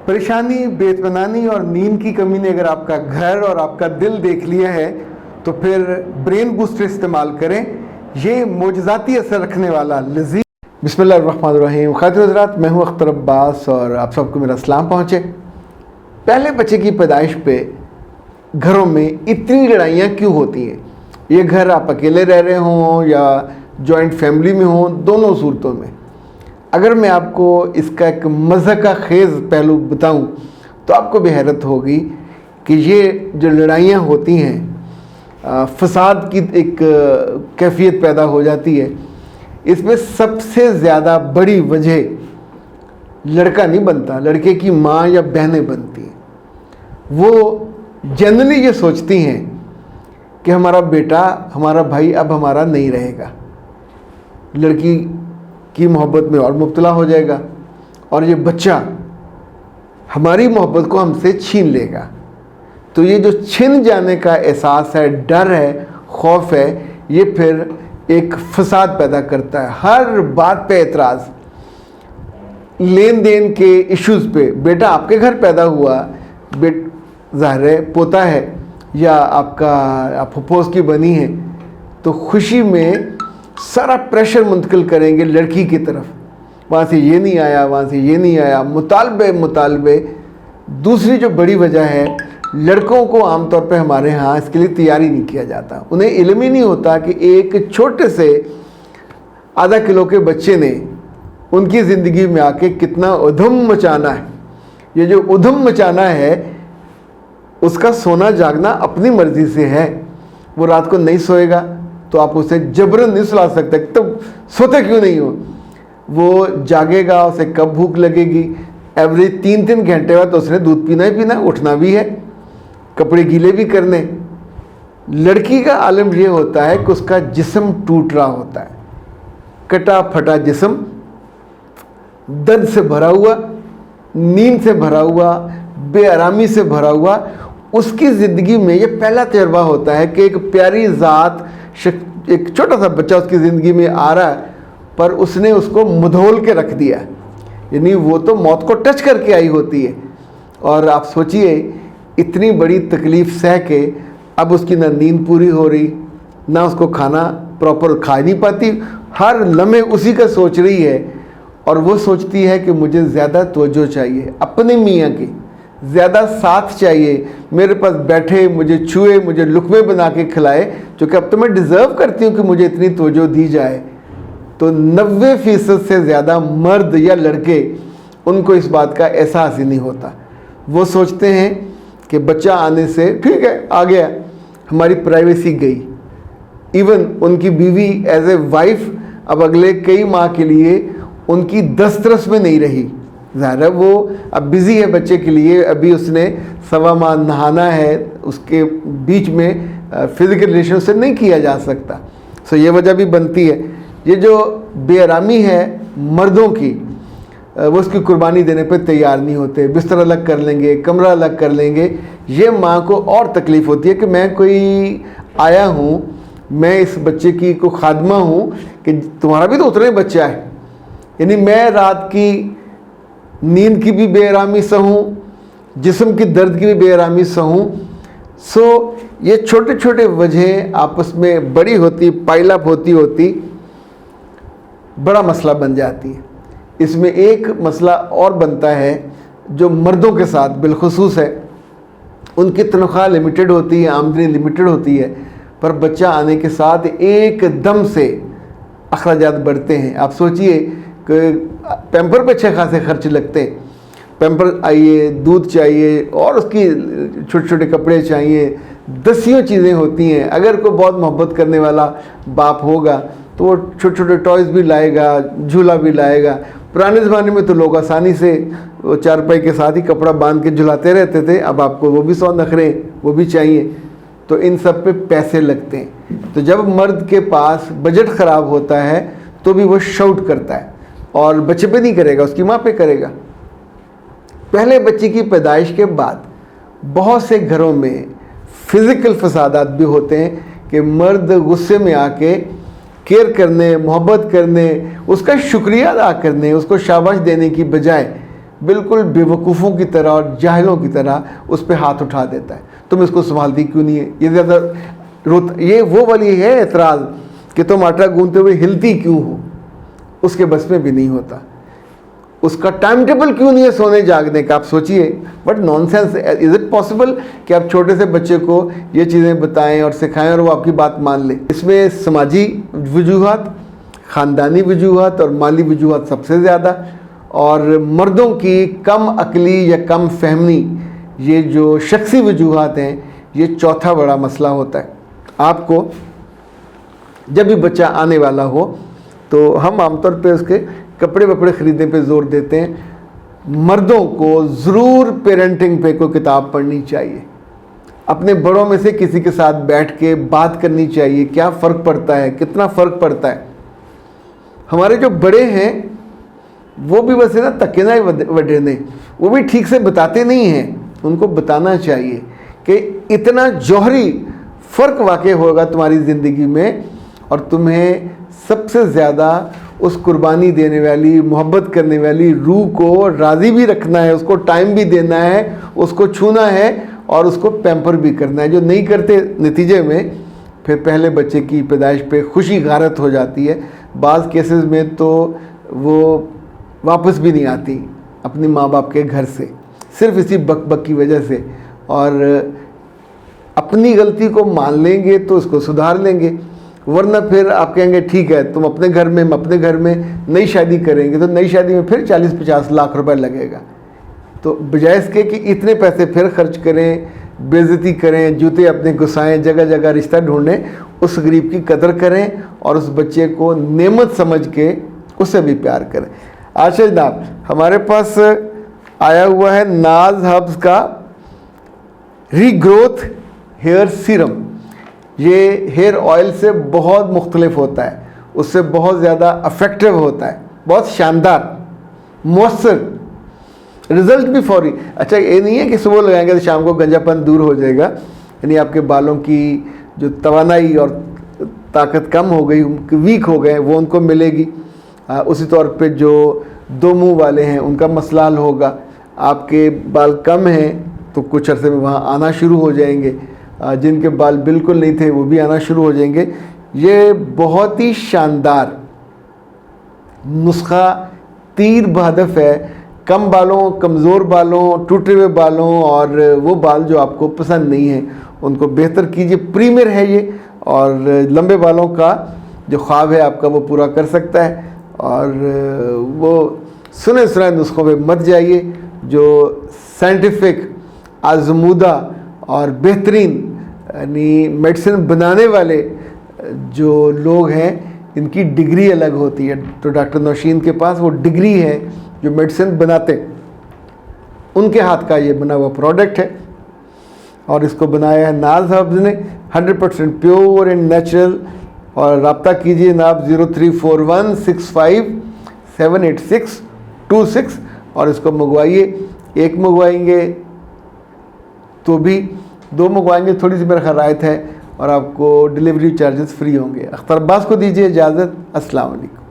परेशानी, बेइत्मीनानी और नींद की कमी ने अगर आपका घर और आपका दिल देख लिया है तो फिर ब्रेन बूस्टर इस्तेमाल करें। ये मोजज़ाती असर रखने वाला लज़ीज़। बिस्मिल्लाहिर्रहमानिर्रहीम। खातिन हज़रात, मैं हूँ अख्तर अब्बास और आप सबको मेरा सलाम पहुँचे। पहले बच्चे की पैदाइश पे घरों में इतनी लड़ाइयाँ क्यों होती हैं? ये घर आप अकेले रह रहे हों या जॉइंट फैमिली में हों, दोनों सूरतों में। अगर मैं आपको इसका एक मज़ाक़ खेज़ पहलू बताऊं तो आपको भी हैरत होगी कि ये जो लड़ाइयाँ होती हैं, फसाद की एक कैफियत पैदा हो जाती है। इसमें सबसे ज़्यादा बड़ी वजह लड़का नहीं बनता, लड़के की माँ या बहनें बनती हैं। वो जनरली ये सोचती हैं कि हमारा बेटा, हमारा भाई अब हमारा नहीं रहेगा, लड़की की मोहब्बत में और मुब्तला हो जाएगा और ये बच्चा हमारी मोहब्बत को हमसे छीन लेगा। तो ये जो छिन जाने का एहसास है, डर है, खौफ है, ये फिर एक फसाद पैदा करता है। हर बात पे एतराज़, लेन देन के इश्यूज़ पे, बेटा आपके घर पैदा हुआ, ज़ाहिर है पोता है या आप फुफोस की बनी है, तो खुशी में सारा प्रेशर मुंतकिल करेंगे लड़की की तरफ। वहाँ से ये नहीं आया, वहाँ से ये नहीं आया, मुतालबे। दूसरी जो बड़ी वजह है, लड़कों को आमतौर पे हमारे यहाँ इसके लिए तैयारी नहीं किया जाता। उन्हें इल्म ही नहीं होता कि एक छोटे से आधा किलो के बच्चे ने उनकी ज़िंदगी में आके कितना उधम मचाना है। ये जो उधम मचाना है, उसका सोना जागना अपनी मर्ज़ी से है। वो रात को नहीं सोएगा तो आप उसे जबरन नहीं सुला सकते, तो सोते क्यों नहीं हो। वो जागेगा, उसे कब भूख लगेगी, एवरेज 3-3 घंटे बाद तो उसने दूध पीना ही पीना, उठना भी है, कपड़े गीले भी करने। लड़की का आलम ये होता है कि उसका जिस्म टूट रहा होता है, कटा फटा जिस्म, दर्द से भरा हुआ, नींद से भरा हुआ, बेआरामी से भरा हुआ। उसकी ज़िंदगी में ये पहला तजर्बा होता है कि एक प्यारी ज़ात, एक छोटा सा बच्चा उसकी ज़िंदगी में आ रहा है, पर उसने उसको मुधोल के रख दिया। यानी वो तो मौत को टच करके आई होती है। और आप सोचिए, इतनी बड़ी तकलीफ़ सह के अब उसकी ना नींद पूरी हो रही, ना उसको खाना प्रॉपर खा नहीं पाती, हर लम्हे उसी का सोच रही है। और वो सोचती है कि मुझे ज़्यादा तवज्जो चाहिए, अपने मियाँ की ज़्यादा साथ चाहिए, मेरे पास बैठे, मुझे छुए, मुझे लुक़मे बना के खिलाए, क्योंकि अब तो मैं डिज़र्व करती हूँ कि मुझे इतनी तवज्जो दी जाए। तो 90% से ज़्यादा मर्द या लड़के, उनको इस बात का एहसास ही नहीं होता। वो सोचते हैं कि बच्चा आने से ठीक है, आ गया, हमारी प्राइवेसी गई। इवन उनकी बीवी एज ए वाइफ अब अगले कई माह के लिए उनकी दस्तरस में नहीं रही। ज़ाहिर है वो अब बिज़ी है बच्चे के लिए, अभी उसने 1.25 माह नहाना है, उसके बीच में फ़िज़िकल रिलेशन से नहीं किया जा सकता। सो ये वजह भी बनती है। ये जो बेआरामी है मर्दों की, वो उसकी कुर्बानी देने पे तैयार नहीं होते। बिस्तर अलग कर लेंगे, कमरा अलग कर लेंगे। ये माँ को और तकलीफ़ होती है कि मैं कोई आया हूँ, मैं इस बच्चे की को खादमा हूँ कि तुम्हारा भी तो उतना ही बच्चा है। यानी मैं रात की नींद की भी बेआरामी सहूँ, जिस्म की दर्द की भी बेआरामी सहूँ। सो ये छोटे छोटे वजह आपस में बड़ी होती, पाइलअप होती बड़ा मसला बन जाती है। इसमें एक मसला और बनता है जो मर्दों के साथ बिलखुसूस है। उनकी तनख्वाह लिमिटेड होती है, आमदनी लिमिटेड होती है, पर बच्चा आने के साथ एकदम से अखराजात बढ़ते हैं। आप सोचिए कि पैम्पर पे अच्छे खासे खर्च लगते हैं। पैम्पर आइए, दूध चाहिए और उसकी छोटे छोटे कपड़े चाहिए, दसियों चीज़ें होती हैं। अगर कोई बहुत मोहब्बत करने वाला बाप होगा तो वो छोटे छोटे टॉयज़ भी लाएगा, झूला भी लाएगा। पुराने ज़माने में तो लोग आसानी से वो चारपाई के साथ ही कपड़ा बांध के झुलाते रहते थे। अब आपको वो भी 100 नखरे, वो भी चाहिए, तो इन सब पे पैसे लगते हैं। तो जब मर्द के पास बजट ख़राब होता है तो भी वो शाउट करता है, और बच्चे पे नहीं करेगा, उसकी माँ पे करेगा। पहले बच्चे की पैदाइश के बाद बहुत से घरों में फ़िज़िकल फसादात भी होते हैं कि मर्द गुस्से में आके केयर करने, मोहब्बत करने, उसका शुक्रिया अदा करने, उसको शाबाश देने की बजाय بالکل بیوقوفوں کی طرح اور جاہلوں کی طرح اس پہ ہاتھ اٹھا دیتا ہے، تم اس کو سنبھالتی کیوں نہیں ہے، یہ زیادہ یہ وہ والی ہے اعتراض کہ تم آٹا گوندتے ہوئے ہلتی کیوں ہو، اس کے بس میں بھی نہیں ہوتا، اس کا ٹائم ٹیبل کیوں نہیں ہے سونے جاگنے کا، آپ سوچئے but nonsense, is it possible کہ آپ چھوٹے سے بچے کو یہ چیزیں بتائیں اور سکھائیں اور وہ آپ کی بات مان لے؟ اس میں سماجی وجوہات، خاندانی وجوہات اور مالی وجوہات سب سے زیادہ، اور مردوں کی کم عقلی یا کم فہمی، یہ جو شخصی وجوہات ہیں، یہ چوتھا بڑا مسئلہ ہوتا ہے۔ آپ کو جب بھی بچہ آنے والا ہو تو ہم عام طور پہ اس کے کپڑے وپڑے خریدنے پہ زور دیتے ہیں، مردوں کو ضرور پیرنٹنگ پہ کوئی کتاب پڑھنی چاہیے، اپنے بڑوں میں سے کسی کے ساتھ بیٹھ کے بات کرنی چاہیے، کیا فرق پڑتا ہے، کتنا فرق پڑتا ہے۔ ہمارے جو بڑے ہیں وہ بھی بس نا تکے نہ وڈینے، وہ بھی ٹھیک سے بتاتے نہیں ہیں، ان کو بتانا چاہیے کہ اتنا جوہری فرق واقع ہوگا تمہاری زندگی میں، اور تمہیں سب سے زیادہ اس قربانی دینے والی، محبت کرنے والی روح کو راضی بھی رکھنا ہے، اس کو ٹائم بھی دینا ہے، اس کو چھونا ہے اور اس کو پیمپر بھی کرنا ہے۔ جو نہیں کرتے، نتیجے میں پھر پہلے بچے کی پیدائش پہ خوشی غارت ہو جاتی ہے، بعض کیسز میں تو وہ واپس بھی نہیں آتی اپنی ماں باپ کے گھر سے، صرف اسی بک بک کی وجہ سے۔ اور اپنی غلطی کو مان لیں گے تو اس کو سدھار لیں گے، ورنہ پھر آپ کہیں گے ٹھیک ہے تم اپنے گھر میں، ہم اپنے گھر میں، نئی شادی کریں گے تو نئی شادی میں پھر 40-50 لاکھ روپے لگے گا، تو بجائے اس کے کہ اتنے پیسے پھر خرچ کریں، بے عزتی کریں، جوتے اپنے گھسائیں، جگہ جگہ رشتہ ڈھونڈیں، اس غریب کی قدر کریں اور اس بچے کو نعمت سمجھ کے اس سے بھی پیار کریں۔ اچھا جناب، ہمارے پاس آیا ہوا ہے ناز ہبز کا ری گروتھ ہیئر سیرم۔ یہ ہیئر آئل سے بہت مختلف ہوتا ہے، اس سے بہت زیادہ افیکٹو ہوتا ہے، بہت شاندار، مؤثر، رزلٹ بھی فوری۔ اچھا یہ نہیں ہے کہ صبح لگائیں گے تو شام کو گنجا پن دور ہو جائے گا، یعنی آپ کے بالوں کی جو توانائی اور طاقت کم ہو گئی، ویک ہو گئے، وہ ان کو ملے گی۔ اسی طور پہ جو دو منہ والے ہیں ان کا مسئلہ حل ہوگا، آپ کے بال کم ہیں تو کچھ عرصے میں وہاں آنا شروع ہو جائیں گے، جن کے بال بالکل نہیں تھے وہ بھی آنا شروع ہو جائیں گے۔ یہ بہت ہی شاندار نسخہ تیر بہدف ہے، کم بالوں، کمزور بالوں، ٹوٹے ہوئے بالوں اور وہ بال جو آپ کو پسند نہیں ہیں ان کو بہتر کیجیے۔ پریمیئر ہے یہ، اور لمبے بالوں کا جو خواب ہے آپ کا وہ پورا کر سکتا ہے۔ اور وہ سنے سنائے نسخوں پہ مت جائیے، جو سائنٹیفک، آزمودہ اور بہترین یعنی میڈیسن بنانے والے جو لوگ ہیں ان کی ڈگری الگ ہوتی ہے۔ تو ڈاکٹر نوشین کے پاس وہ ڈگری ہے، جو میڈیسن بناتے ان کے ہاتھ کا یہ بنا ہوا پروڈکٹ ہے، اور اس کو بنایا ہے ناز ہبز نے، 100% پیور اینڈ نیچرل۔ اور رابطہ کیجیے جناب 0341657826 اور اس کو منگوائیے۔ ایک منگوائیں گے تو بھی، دو منگوائیں گے تھوڑی سی میرا خیال رعایت ہے، اور آپ کو ڈیلیوری چارجز فری ہوں گے۔ اختر عباس کو دیجیے اجازت، السلام علیکم۔